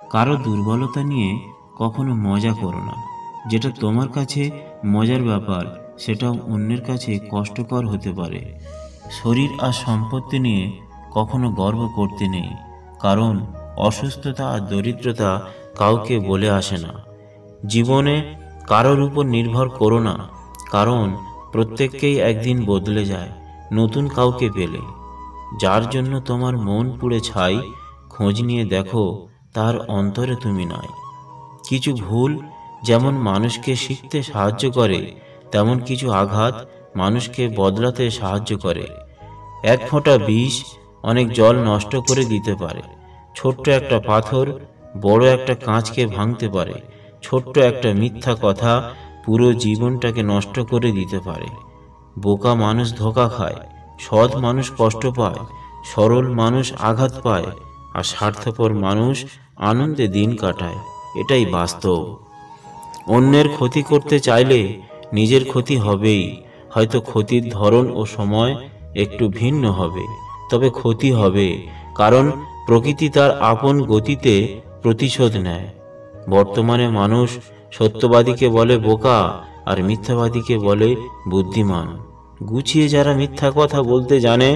কারো দুর্বলতা নিয়ে কখনো মজা করো না। যেটা তোমার কাছে মজার ব্যাপার সেটাও অন্যের কাছে কষ্টকর হতে পারে। শরীর আর সম্পত্তি নিয়ে কখনো গর্ব করতে নেই, কারণ অসুস্থতা আর দরিদ্রতা কাউকে বলে আসে না। জীবনে কারোর উপর নির্ভর করো না, কারণ প্রত্যেককেই একদিন বদলে যায় নতুন কাউকে পেলে। যার জন্য তোমার মন পুড়ে ছাই, খোঁজ নিয়ে দেখো তার অন্তরে তুমি নাই। কিছু ভুল যেমন মানুষকে শিখতে সাহায্য করে, তেমন কিছু আঘাত মানুষকে বদলাতে সাহায্য করে। এক ফোঁটা বিষ অনেক জল নষ্ট করে দিতে পারে। ছোট্ট একটা পাথর বড় একটা কাঁচকে ভাঙতে পারে। ছোট্ট একটা মিথ্যা কথা পুরো জীবনটাকে নষ্ট করে দিতে পারে। বোকা মানুষ ধোঁকা খায়, সৎ মানুষ কষ্ট পায়, সরল মানুষ আঘাত পায়, আর স্বার্থপর মানুষ আনন্দে দিন কাটায়। এটাই বাস্তব। অন্যের ক্ষতি করতে চাইলে নিজের ক্ষতি হবেই। হয়তো ক্ষতির ধরন ও সময় একটু ভিন্ন হবে, তবে ক্ষতি হবে, কারণ প্রকৃতি তার আপন গতিতে প্রতিশোধ নেয়। বর্তমানে মানুষ সত্যবাদীকে বলে বোকা আর মিথ্যাবাদীকে বলে বুদ্ধিমান। গুছিয়ে যারা মিথ্যা কথা বলতে জানে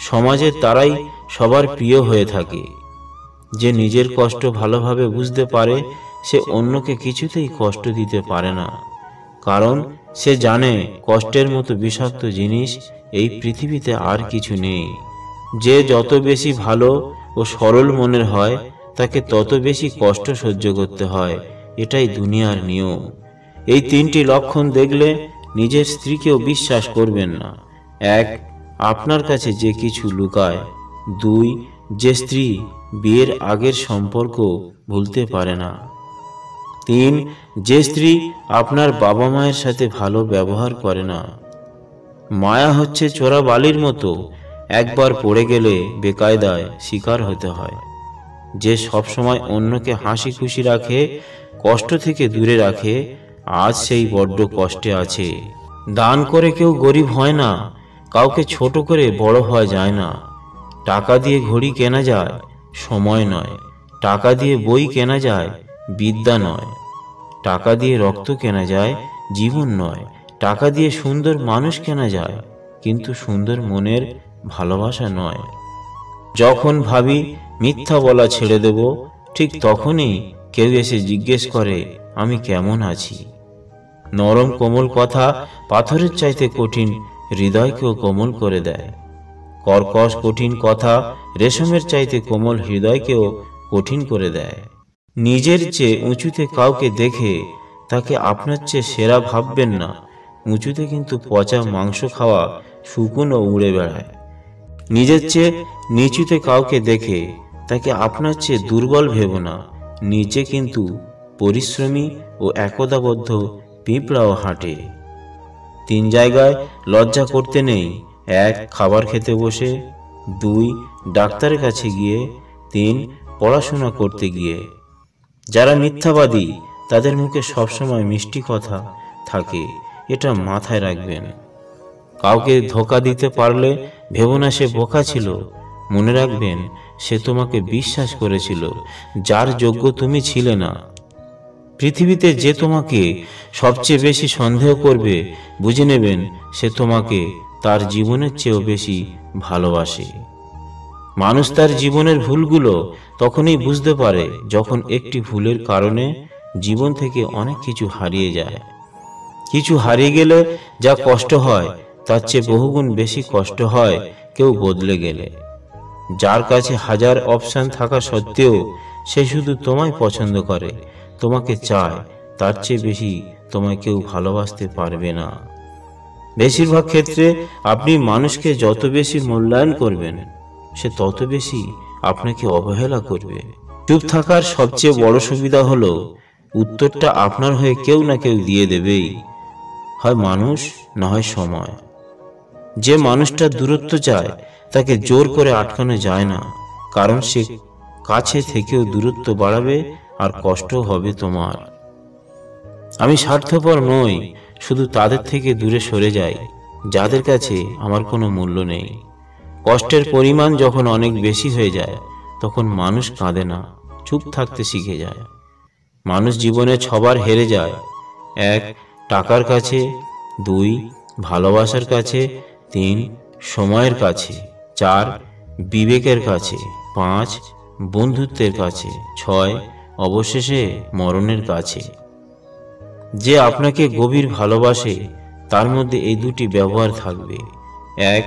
সমাজে তারাই সবার প্রিয় হয়ে থাকে। যে নিজের কষ্ট ভালোভাবে বুঝতে পারে সে অন্যকে কিছুতেই কষ্ট দিতে পারে না, কারণ সে জানে কষ্টের মতো বিষাক্ত জিনিস এই পৃথিবীতে আর কিছু নেই। যে যত বেশি ভালো ও সরল মনের হয় তাকে তত বেশি কষ্ট সহ্য করতে হয়। এটাই দুনিয়ার নিয়ম। এই তিনটি লক্ষণ দেখলে নিজের স্ত্রীকেও বিশ্বাস করবেন না। 1. আপনার কাছে যে কিছু লুকায়। 2. যে স্ত্রী বিয়ের আগের সম্পর্ক ভুলতে পারে না। 3. যে স্ত্রী আপনার বাবা মায়ের সাথে ভালো ব্যবহার করে না। মায়া হচ্ছে চোরা বালির মতো, একবার পড়ে গেলে বেকায়দায় শিকার হতে হয়। যে সবসময় অন্যকে হাসি খুশি রাখে, কষ্ট থেকে দূরে রাখে, আজ সেই বড্ড কষ্টে আছে। দান করে কেউ গরিব হয় না, কাউকে ছোট করে বড় হওয়া যায় না। টাকা দিয়ে ঘড়ি কেনা যায়, সময় নয়। টাকা দিয়ে বই কেনা যায়, বিদ্যা নয়। টাকা দিয়ে রক্ত কেনা যায়, জীবন নয়। টাকা দিয়ে সুন্দর মানুষ কেনা যায়, কিন্তু সুন্দর মনের ভালোবাসা নয়। যখন ভাবি মিথ্যা বলা ছেড়ে দেব, ঠিক তখনই কেউ এসে জিজ্ঞেস করে আমি কেমন আছি। নরম কোমল কথা পাথরের চাইতে কঠিন হৃদয়কেও কোমল করে দেয়। কর্কশ কঠিন কথা রেশমের চাইতে কোমল হৃদয়কেও কঠিন করে দেয়। নিজের চেয়ে উঁচুতে কাউকে দেখে তাকে আপনার চেয়ে সেরা ভাববেন না। উঁচুতে কিন্তু পচা মাংস খাওয়া শুকনো উড়ে বেড়ায়। নিজের চেয়ে নিচুতে কাউকে দেখে তাকে আপনার চেয়ে দুর্বল ভেবো না। নিচে কিন্তু পরিশ্রমী ও একতাবদ্ধ পিঁপড়াও হাঁটে। 3 জায়গায় লজ্জা করতে নেই। 1. খাবার খেতে বসে। 2. ডাক্তারের কাছে গিয়ে। 3. পড়াশোনা করতে গিয়ে। যারা মিথ্যাবাদী তাদের মুখে সবসময় মিষ্টি কথা থাকে, এটা মাথায় রাখবেন। কাউকে ধোঁকা দিতে পারলে ভেবো না সে বোকা ছিল। মনে রাখবেন সে তোমাকে বিশ্বাস করেছিল যার যোগ্য তুমি ছিলে না। পৃথিবীতে যে তোমাকে সবচেয়ে বেশি সন্দেহ করবে বুঝে নেবেন সে তোমাকে তার জীবনের চেয়েও বেশি ভালোবাসে। মানুষ তার জীবনের ভুলগুলো তখনই বুঝতে পারে যখন একটি ভুলের কারণে জীবন থেকে অনেক কিছু হারিয়ে যায়। কিছু হারিয়ে গেলে যা কষ্ট হয় তার চেয়ে বহুগুণ বেশি কষ্ট হয় কেউ বদলে গেলে। যার কাছে হাজার অপশন থাকা সত্ত্বেও সে শুধু তোমায় পছন্দ করে, তোমাকে চায়, তার চেয়ে বেশি তোমায় কেউ ভালোবাসতে পারবে না। বেশিরভাগ ক্ষেত্রে আপনি মানুষকে যত বেশি মূল্যায়ন করবেন সে তত বেশি আপনাকে অবহেলা করবে। চুপ থাকার সবচেয়ে বড় সুবিধা হলো উত্তরটা আপনার হয়ে কেউ না কেউ দিয়ে দেবেই, হয় মানুষ না হয় সময়। যে মানুষটা দূরত্ব চায় তাকে জোর করে আটকানো যায় না, কারণ সে কাছে থেকেও দূরত্ব বাড়াবে আর কষ্ট হবে তোমার। আমি স্বার্থপর নই, শুধু তাদের থেকে দূরে সরে যাই যাদের কাছে আমার কোনো মূল্য নেই। কষ্টের পরিমাণ যখন অনেক বেশি হয়ে যায় তখন মানুষ কাঁদে না, চুপ থাকতে শিখে যায়। মানুষ জীবনে 6 বার হেরে যায়। 1 টাকার কাছে, 2 ভালোবাসার কাছে, 3 সময়ের কাছে, 4 বিবেকের কাছে, 5 বন্ধুত্বের কাছে, 6 অবশেষে মরণের কাছে। যে আপনাকে গভীর ভালোবাসে তার মধ্যে এই দুটি ব্যবহার থাকবে। 1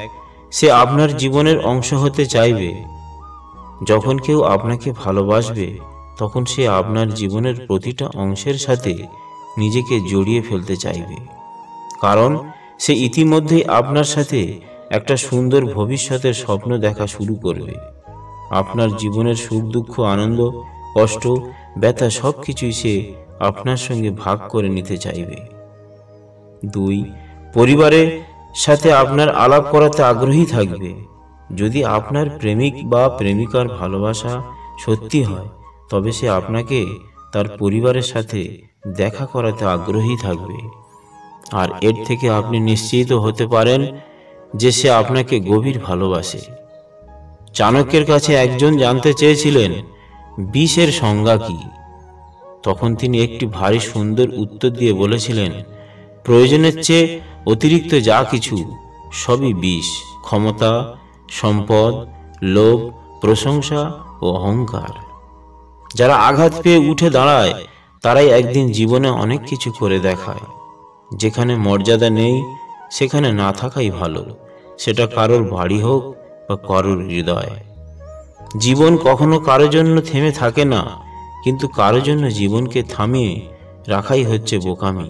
সে আপনার জীবনের অংশ হতে চাইবে। যখন কেউ আপনাকে ভালোবাসবে তখন সে আপনার জীবনের প্রতিটা অংশের সাথে নিজেকে জড়িয়ে ফেলতে চাইবে, কারণ সে ইতিমধ্যেই আপনার সাথে একটা সুন্দর ভবিষ্যতের স্বপ্ন দেখা শুরু করবে। আপনার জীবনের সুখ দুঃখ, আনন্দ, কষ্ট, ব্যথা সবকিছুই সে আপনার সঙ্গে ভাগ করে নিতে চাইবে। 2 পরিবারের সাথে আপনার আলাপ করাতে আগ্রহী থাকবে। যদি আপনার প্রেমিক বা প্রেমিকার ভালোবাসা সত্যি হয় তবে সে আপনাকে তার পরিবারের সাথে দেখা করাতে আগ্রহী থাকবে। আর এর থেকে আপনি নিশ্চিত হতে পারেন যে সে আপনাকে গভীর ভালোবাসে। চাণক্যের কাছে একজন জানতে চেয়েছিলেন বিষের সংজ্ঞা কি। তখন তিনি একটি ভারী সুন্দর উত্তর দিয়ে বলেছিলেন, প্রয়োজনের চেয়ে অতিরিক্ত যা কিছু সবই বিষ। ক্ষমতা, সম্পদ, লোভ, প্রশংসা ও অহংকার। যারা আঘাত পেয়ে উঠে দাঁড়ায় তারাই একদিন জীবনে অনেক কিছু করে দেখায়। যেখানে মর্যাদা নেই সেখানে না থাকাই ভালো, সেটা কারোর বাড়ি হোক বা কারোর হৃদয়। জীবন কখনো কারো জন্য থেমে থাকে না, কিন্তু কারো জন্য জীবনকে থামিয়ে রাখাই হচ্ছে বোকামি।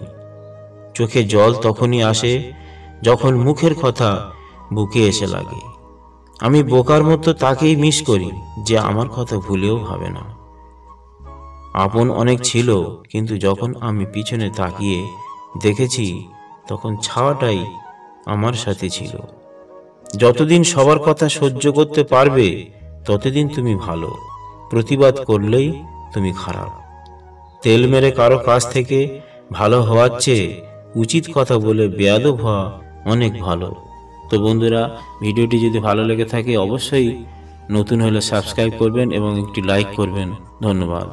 চোখে জল তখনই আসে যখন মুখের কথা বুকে এসে লাগে। আমি বোকার মতো তাকেই মিস করি যে আমার কথা ভুলেও ভাবে না। আপন অনেক ছিল, কিন্তু যখন আমি পিছনে তাকিয়ে দেখেছি তখন ছাওয়াটাই আমার সাথে ছিল। যতদিন সবার কথা সহ্য করতে পারবে ততদিন তুমি ভালো, প্রতিবাদ করলেই তুমি খারাপ। তেল মেরে কারো কাছ থেকে ভালো হওয়ার চেয়ে উচিত কথা বলে বেয়াদব হওয়া অনেক ভালো। তো বন্ধুরা, ভিডিওটি যদি ভালো লেগে থাকে অবশ্যই নতুন হলে সাবস্ক্রাইব করবেন এবং একটি লাইক করবেন। ধন্যবাদ।